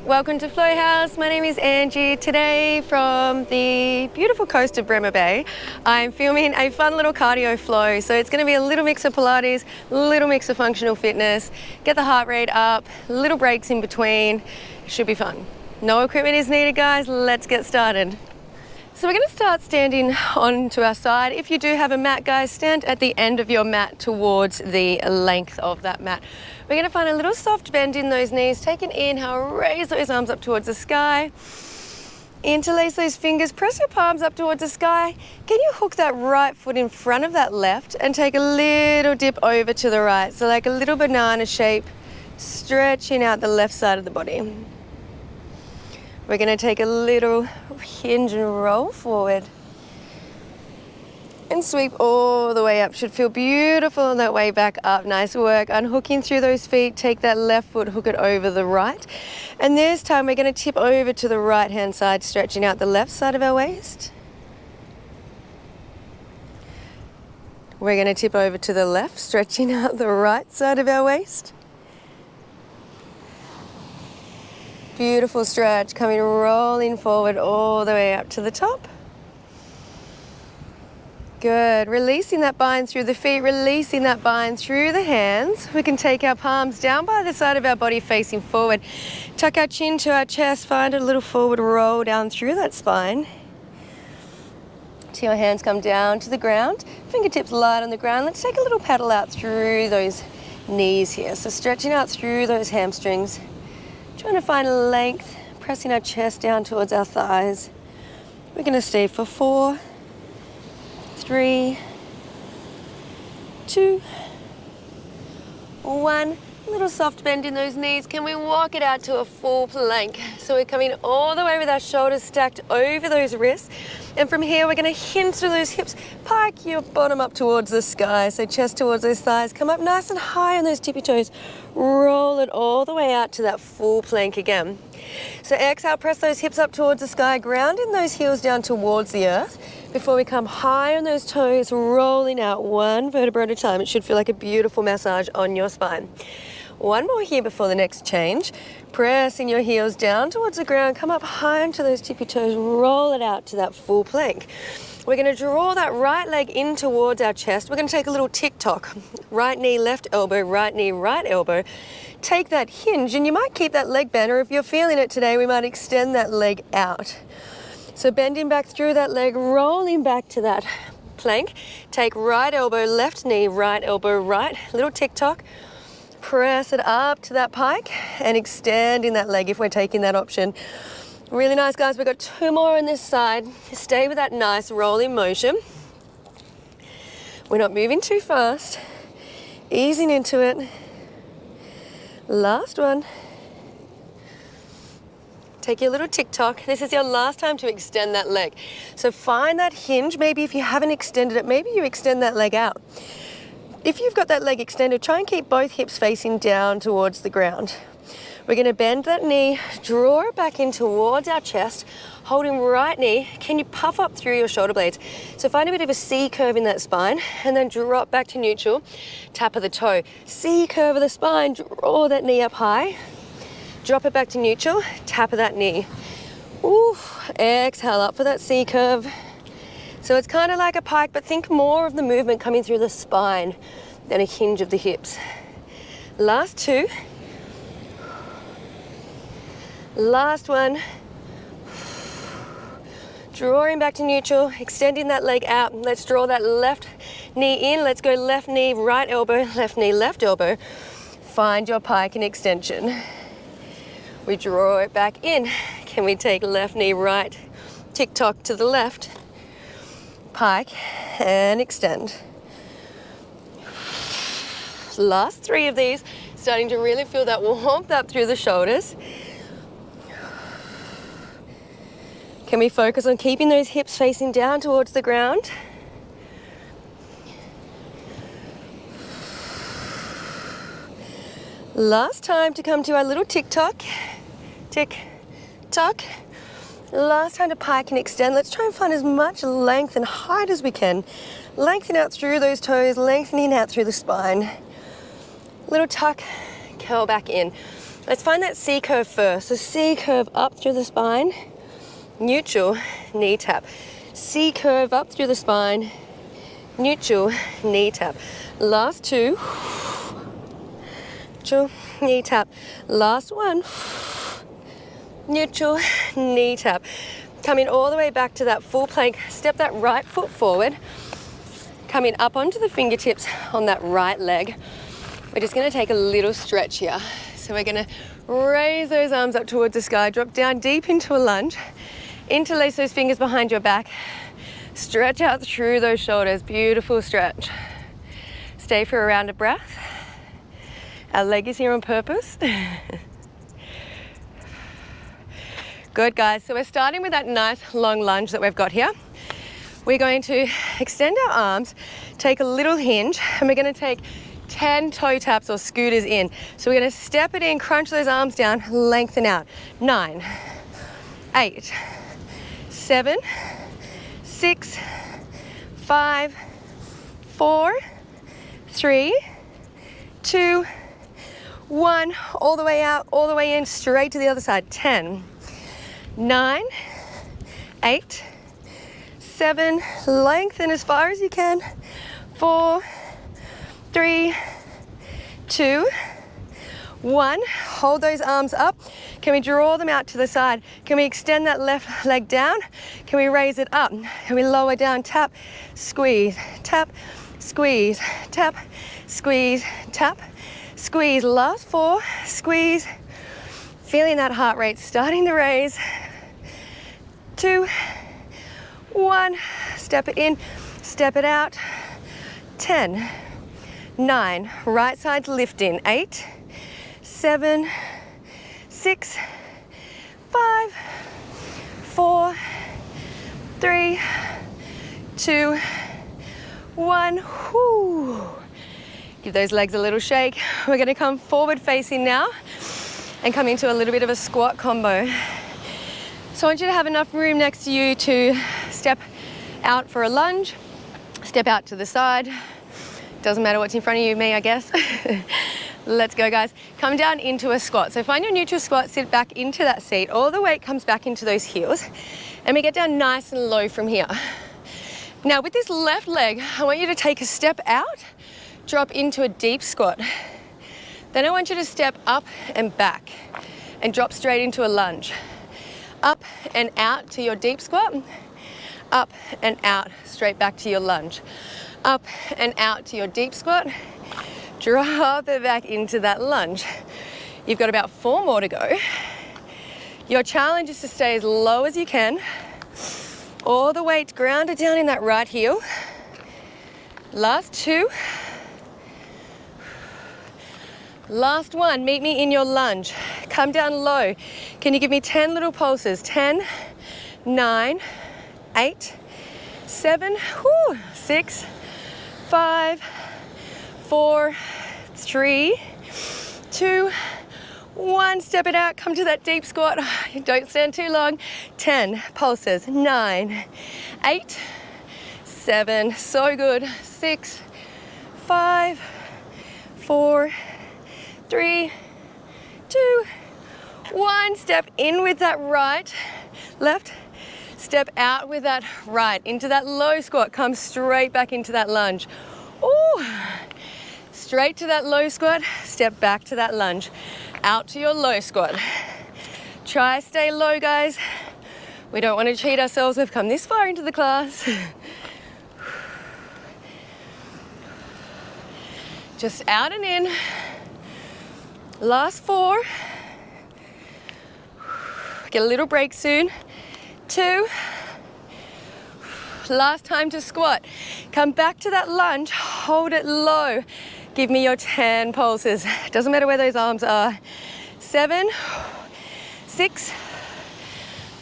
Welcome to Flow House. My name is Angie. Today from the beautiful coast of Bremer Bay, I'm filming a fun little cardio flow. So it's going to be a little mix of Pilates, a little mix of functional fitness, get the heart rate up, little breaks in between. Should be fun. No equipment is needed, guys. Let's get started. So we're going to start standing onto our side. If you do have a mat, guys, stand at the end of your mat towards the length of that mat. We're going to find a little soft bend in those knees. Take an inhale, raise those arms up towards the sky. Interlace those fingers, press your palms up towards the sky. Can you hook that right foot in front of that left and take a little dip over to the right? So like a little banana shape, stretching out the left side of the body. We're going to take a little hinge and roll forward and sweep all the way up. Should feel beautiful on that way back up. Nice work. Unhooking through those feet, take that left foot, hook it over the right. And this time we're going to tip over to the right hand side, stretching out the left side of our waist. We're going to tip over to the left, stretching out the right side of our waist. Beautiful stretch, coming rolling forward all the way up to the top. Good, releasing that bind through the feet, releasing that bind through the hands. We can take our palms down by the side of our body facing forward. Tuck our chin to our chest, find a little forward roll down through that spine. Till your hands come down to the ground, fingertips light on the ground. Let's take a little paddle out through those knees here. So stretching out through those hamstrings. Trying to find length, pressing our chest down towards our thighs. We're going to stay for 4, 3, 2, 1. Little soft bend in those knees. Can we walk it out to a full plank? So we're coming all the way with our shoulders stacked over those wrists. And from here, we're going to hinge through those hips. Pike your bottom up towards the sky. So chest towards those thighs. Come up nice and high on those tippy toes. Roll it all the way out to that full plank again. So exhale, press those hips up towards the sky. Grounding those heels down towards the earth. Before we come high on those toes, rolling out one vertebra at a time. It should feel like a beautiful massage on your spine. One more here before the next change. Pressing your heels down towards the ground. Come up high onto those tippy toes. Roll it out to that full plank. We're going to draw that right leg in towards our chest. We're going to take a little tick-tock. Right knee, left elbow, right knee, right elbow. Take that hinge, and you might keep that leg bent, or if you're feeling it today, we might extend that leg out. So bending back through that leg, rolling back to that plank. Take right elbow, left knee, right elbow, right. Little tick-tock. Press it up to that pike and extending that leg if we're taking that option. Really nice, guys. We've got 2 more on this side. Stay with that nice rolling motion. We're not moving too fast. Easing into it. Last one. Take your little tick-tock. This is your last time to extend that leg. So find that hinge. Maybe if you haven't extended it, maybe you extend that leg out. If you've got that leg extended, try and keep both hips facing down towards the ground. We're going to bend that knee, draw it back in towards our chest, holding right knee. Can you puff up through your shoulder blades? So find a bit of a C curve in that spine and then drop back to neutral, tap of the toe. C curve of the spine, draw that knee up high, drop it back to neutral, tap of that knee. Ooh, exhale up for that C curve. So it's kind of like a pike, but think more of the movement coming through the spine than a hinge of the hips. Last 2. Last one. Drawing back to neutral, extending that leg out. Let's draw that left knee in. Let's go left knee, right elbow, left knee, left elbow. Find your pike and extension. We draw it back in. Can we take left knee, right, tick-tock to the left? Pike and extend. Last 3 of these, starting to really feel that warmth up through the shoulders. Can we focus on keeping those hips facing down towards the ground? Last time to come to our little tick-tock. Tick-tock. Last time to pike and extend. Let's try and find as much length and height as we can. Lengthen out through those toes, lengthening out through the spine. Little tuck, curl back in. Let's find that C curve first. So C curve up through the spine, neutral, knee tap. C curve up through the spine, neutral, knee tap. Last two, neutral, knee tap. Last one, neutral, knee tap. Coming all the way back to that full plank. Step that right foot forward. Coming up onto the fingertips on that right leg. We're just gonna take a little stretch here. So we're gonna raise those arms up towards the sky, drop down deep into a lunge, interlace those fingers behind your back, stretch out through those shoulders, beautiful stretch. Stay for a round of breath. Our leg is here on purpose. Good, guys. So we're starting with that nice long lunge that we've got here. We're going to extend our arms, take a little hinge, and we're going to take 10 toe taps or scooters in. So we're going to step it in, crunch those arms down, lengthen out. 9, 8, 7, 6, 5, 4, 3, 2, 1. All the way out, all the way in, straight to the other side. 10, 9, 8, 7, lengthen as far as you can. 4, 3, 2, 1. Hold those arms up. Can we draw them out to the side? Can we extend that left leg down? Can we raise it up? Can we lower down? Tap, squeeze, tap, squeeze, tap, squeeze, tap, squeeze. Last 4, squeeze. Feeling that heart rate starting to raise. 2, 1. Step it in, step it out. 10, 9. Right side's lifting. 8, 7, 6, 5, 4, 3, 2, 1. Whoo. Give those legs a little shake. We're going to come forward facing now and come into a little bit of a squat combo. So I want you to have enough room next to you to step out for a lunge, step out to the side. Doesn't matter what's in front of you, me, I guess. Let's go, guys. Come down into a squat. So find your neutral squat, sit back into that seat. All the weight comes back into those heels. And we get down nice and low from here. Now with this left leg, I want you to take a step out, drop into a deep squat. Then I want you to step up and back and drop straight into a lunge. Up and out to your deep squat. Up and out, straight back to your lunge. Up and out to your deep squat. Drop it back into that lunge. You've got about 4 more to go. Your challenge is to stay as low as you can. All the weight grounded down in that right heel. Last 2. Last 1, meet me in your lunge. Come down low. Can you give me 10 little pulses? 10, 9, 8, 7, 6, 5, 4, 3, 2, 1. Step it out, come to that deep squat. Don't stand too long. 10 pulses. 9, 8, 7, so good. 6, 5, 4, 3, 2, 1. Step in with that right, left. Step out with that right into that low squat. Come straight back into that lunge. Ooh. Straight to that low squat. Step back to that lunge. Out to your low squat. Try stay low, guys. We don't want to cheat ourselves. We've come this far into the class. Just out and in. Last 4. Get a little break soon. 2. Last time to squat. Come back to that lunge. Hold it low. Give me your 10 pulses. Doesn't matter where those arms are. 7, 6,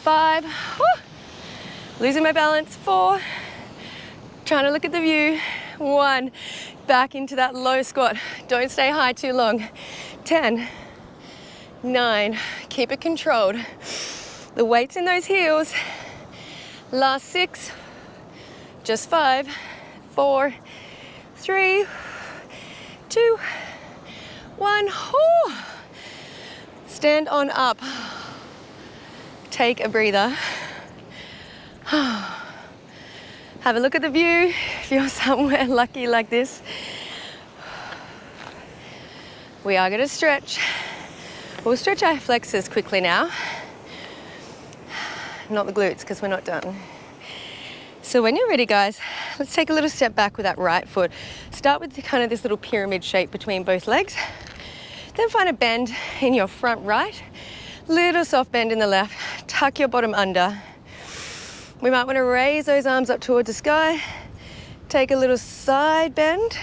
5. Losing my balance. 4. Trying to look at the view. 1. Back into that low squat. Don't stay high too long. 10, 9, keep it controlled. The weight's in those heels. Last 6, just 5, 4, 3, 2, 1. Stand on up. Take a breather. Have a look at the view if you're somewhere lucky like this. We are going to stretch. We'll stretch our flexors quickly now. Not the glutes because we're not done. So when you're ready, guys, let's take a little step back with that right foot. Start with kind of this little pyramid shape between both legs. Then find a bend in your front right. Little soft bend in the left. Tuck your bottom under. We might want to raise those arms up towards the sky. Take a little side bend.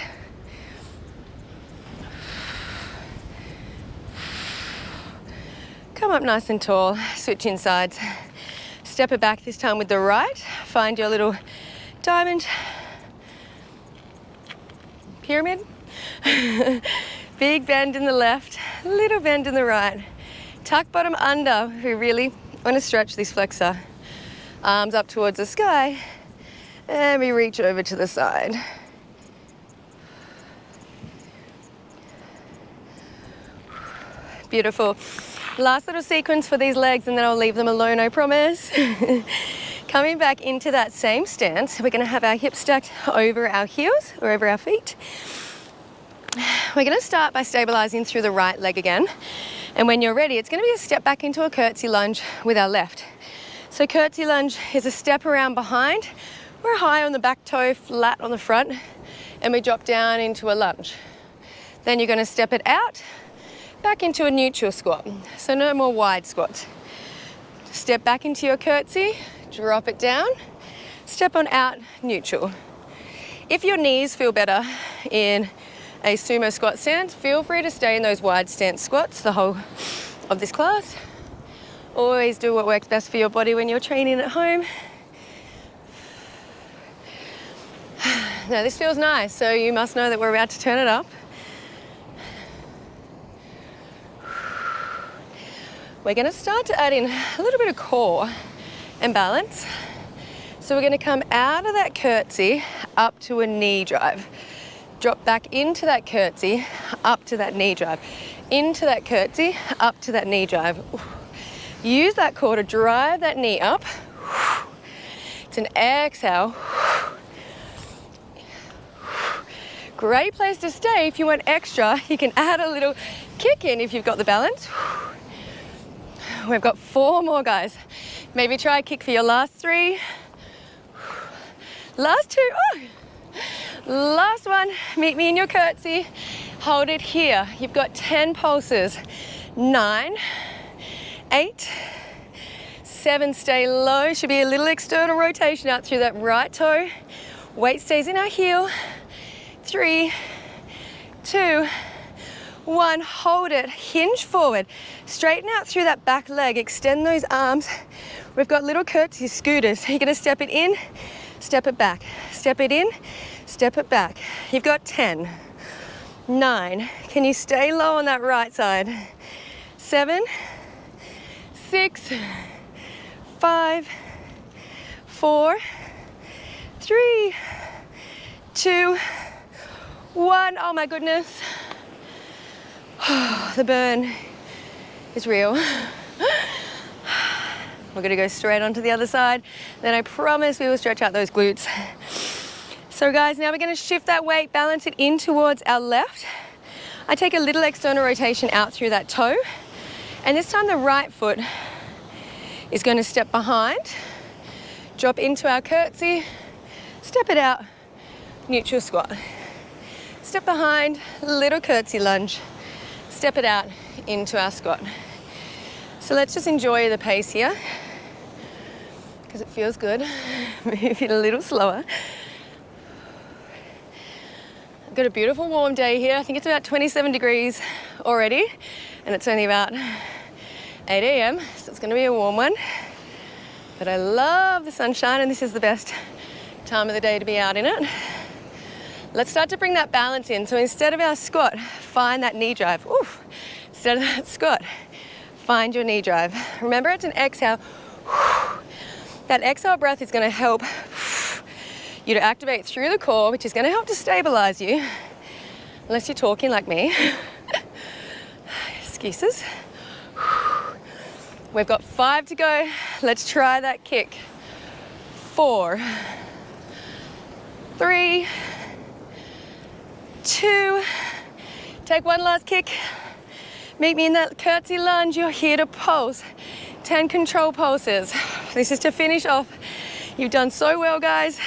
Come up nice and tall. Switch in sides. Step it back this time with the right. Find your little diamond pyramid. Big bend in the left, little bend in the right. Tuck bottom under. We really want to stretch this flexor. Arms up towards the sky, and we reach over to the side. Beautiful. Last little sequence for these legs, and then I'll leave them alone, I promise. Coming back into that same stance, we're going to have our hips stacked over our heels or over our feet. We're going to start by stabilizing through the right leg again. And when you're ready, it's going to be a step back into a curtsy lunge with our left. So curtsy lunge is a step around behind. We're high on the back toe, flat on the front, and we drop down into a lunge. Then you're going to step it out, back into a neutral squat. So no more wide squats. Step back into your curtsy, drop it down, step on out, neutral. If your knees feel better in a sumo squat stance, feel free to stay in those wide stance squats the whole of this class. Always do what works best for your body when you're training at home. Now this feels nice, so you must know that we're about to turn it up. We're going to start to add in a little bit of core and balance. So we're going to come out of that curtsy up to a knee drive. Drop back into that curtsy, up to that knee drive. Into that curtsy, up to that knee drive. Use that core to drive that knee up. It's an exhale. Great place to stay. If you want extra, you can add a little kick in if you've got the balance. We've got 4 more, guys. Maybe try a kick for your last 3. Last 2. Oh. Last one. Meet me in your curtsy. Hold it here. You've got 10 pulses. 9, 8, 7. Stay low. Should be a little external rotation out through that right toe. Weight stays in our heel. 3, 2, 1. Hold it. Hinge forward. Straighten out through that back leg. Extend those arms. We've got little curtsy scooters. You're going to step it in, step it back. Step it in, step it back. You've got 10, 9. Can you stay low on that right side? 7, 6, 5, 4, 3, 2, 1. Oh my goodness. The burn is real. We're going to go straight onto the other side. Then I promise we will stretch out those glutes. So guys, now we're going to shift that weight, balance it in towards our left. I take a little external rotation out through that toe. And this time the right foot is going to step behind, drop into our curtsy, step it out, neutral squat. Step behind, little curtsy lunge, step it out into our squat. So let's just enjoy the pace here because it feels good. Move it a little slower. I've got a beautiful warm day here. I think it's about 27 degrees already, and it's only about 8 a.m, so it's going to be a warm one. But I love the sunshine, and this is the best time of the day to be out in it. Let's start to bring that balance in. So instead of our squat, find that knee drive. Oof. Instead of that squat, find your knee drive. Remember, it's an exhale. That exhale breath is going to help you to activate through the core, which is going to help to stabilize you, unless you're talking like me. Excuses. We've got 5 to go. Let's try that kick. 4, 3, 2, take one last kick. Meet me in that curtsy lunge. You're here to pulse. 10 control pulses. This is to finish off. You've done so well, guys.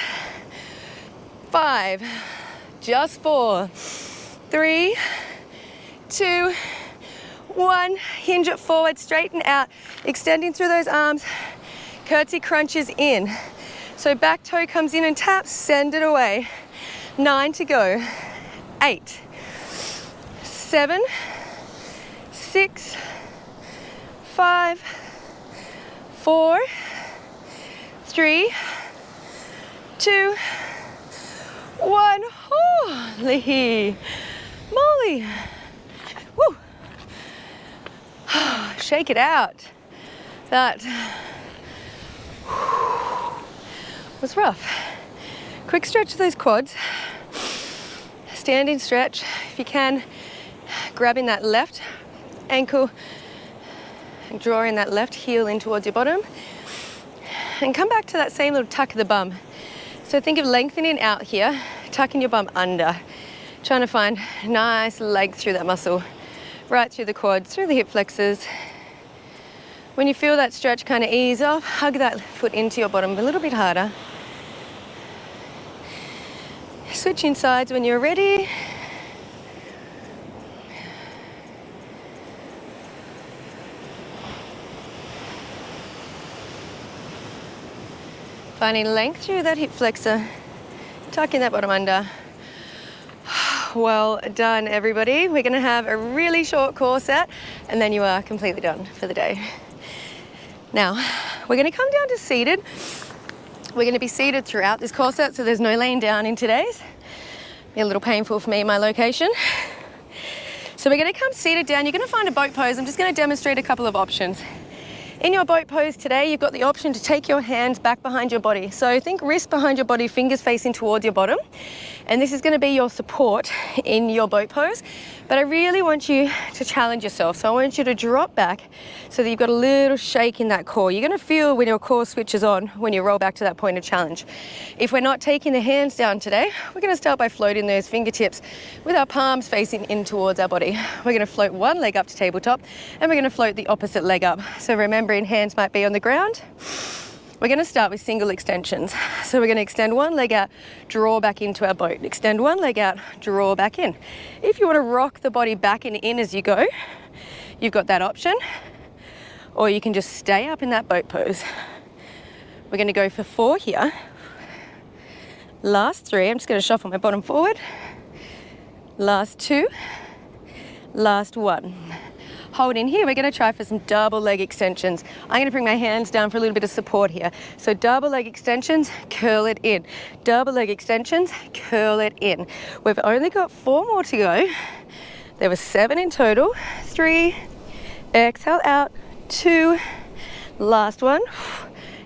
5, just 4, 3, 2, 1. Hinge it forward, straighten out, extending through those arms. Curtsy crunches in. So back toe comes in and taps, send it away. 9 to go. 8, 7, 6, 5, 4, 3, 2, 1. Holy moly. Woo. Shake it out. That was rough. Quick stretch of those quads. Standing stretch. If you can, grabbing that left ankle and drawing that left heel in towards your bottom. And come back to that same little tuck of the bum. So think of lengthening out here, tucking your bum under. Trying to find nice length through that muscle, right through the quads, through the hip flexors. When you feel that stretch kind of ease off, hug that foot into your bottom a little bit harder. Switching sides when you're ready. Finding length through that hip flexor, tucking that bottom under. Well done, everybody. We're going to have a really short core set, and then you are completely done for the day. Now, we're going to come down to seated. We're going to be seated throughout this core set, so there's no laying down in today's. Be a little painful for me in my location. So we're going to come seated down. You're going to find a boat pose. I'm just going to demonstrate a couple of options. In your boat pose today, you've got the option to take your hands back behind your body. So think wrists behind your body, fingers facing towards your bottom. And this is going to be your support in your boat pose. But I really want you to challenge yourself. So I want you to drop back so that you've got a little shake in that core. You're going to feel when your core switches on when you roll back to that point of challenge. If we're not taking the hands down today, we're going to start by floating those fingertips with our palms facing in towards our body. We're going to float one leg up to tabletop, and we're going to float the opposite leg up. So remembering hands might be on the ground. We're going to start with single extensions. So we're going to extend one leg out, draw back into our boat. Extend one leg out, draw back in. If you want to rock the body back and in as you go, you've got that option. Or you can just stay up in that boat pose. We're going to go for 4 here. Last 3, I'm just going to shuffle my bottom forward. Last 2. Last 1. Hold in here. We're going to try for some double leg extensions. I'm going to bring my hands down for a little bit of support here. So double leg extensions, curl it in. Double leg extensions, curl it in. We've only got 4 more to go. There were 7 in total. 3, exhale out. 2, last one.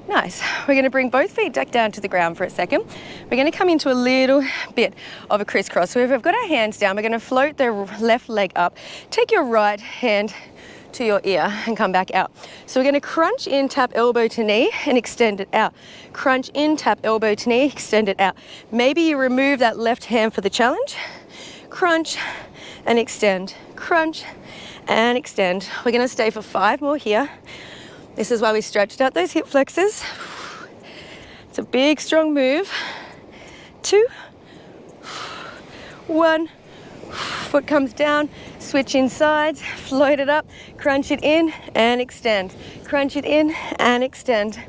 Nice. We're going to bring both feet back down to the ground for a second. We're going to come into a little bit of a crisscross. So if we've got our hands down, we're going to float the left leg up. Take your right hand to your ear and come back out. So we're going to crunch in, tap elbow to knee and extend it out. Crunch in, tap elbow to knee, extend it out. Maybe you remove that left hand for the challenge. Crunch and extend. Crunch and extend. We're going to stay for 5 more here. This is why we stretched out those hip flexors. It's a big, strong move. 2, 1. Foot comes down, switch in sides, float it up, crunch it in and extend. Crunch it in and extend.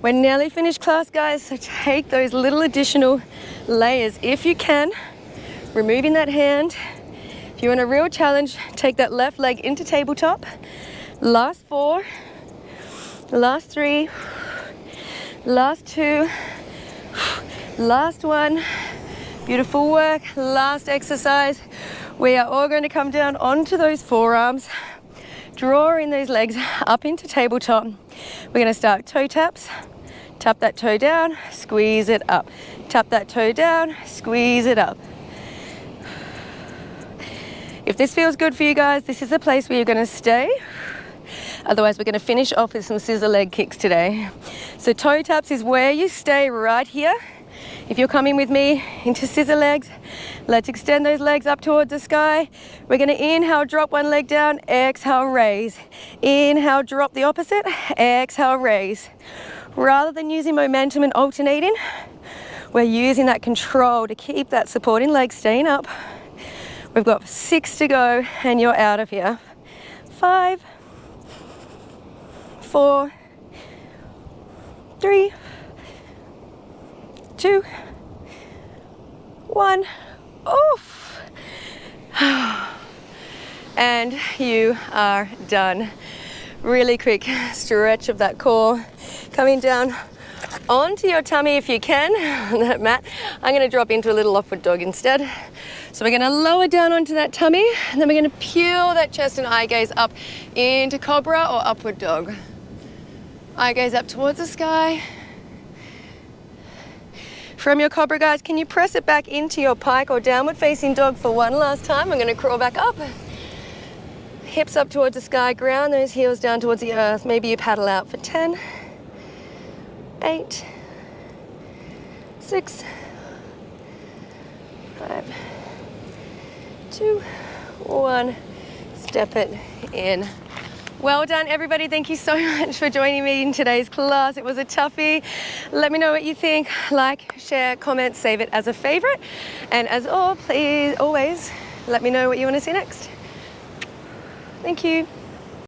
We're nearly finished class, guys, so take those little additional layers if you can. Removing that hand. If you want a real challenge, take that left leg into tabletop. Last 4. Last 3, last 2, last 1. Beautiful work. Last exercise. We are all going to come down onto those forearms, drawing those legs up into tabletop. We're going to start toe taps. Tap that toe down, squeeze it up. Tap that toe down, squeeze it up. If this feels good for you guys, this is a place where you're going to stay. Otherwise, we're going to finish off with some scissor leg kicks today. So toe taps is where you stay right here. If you're coming with me into scissor legs, let's extend those legs up towards the sky. We're going to inhale, drop one leg down, exhale, raise. Inhale, drop the opposite, exhale, raise. Rather than using momentum and alternating, we're using that control to keep that supporting leg staying up. We've got 6 to go and you're out of here. 5, 4, 3, 2, 1. Oof. And you are done. Really quick stretch of that core. Coming down onto your tummy if you can, that mat. I'm going to drop into a little upward dog instead. So we're going to lower down onto that tummy, and then we're going to peel that chest and eye gaze up into cobra or upward dog. Eye gaze up towards the sky. From your cobra, guys, can you press it back into your pike or downward facing dog for one last time? I'm going to crawl back up. Hips up towards the sky, ground those heels down towards the earth. Maybe you paddle out for 10, 8, 6, 5, 2, 1. Step it in. Well done, everybody. Thank you so much for joining me in today's class. It was a toughie. Let me know what you think. Like, share, comment, save it as a favorite. And as always, let me know what you want to see next. Thank you.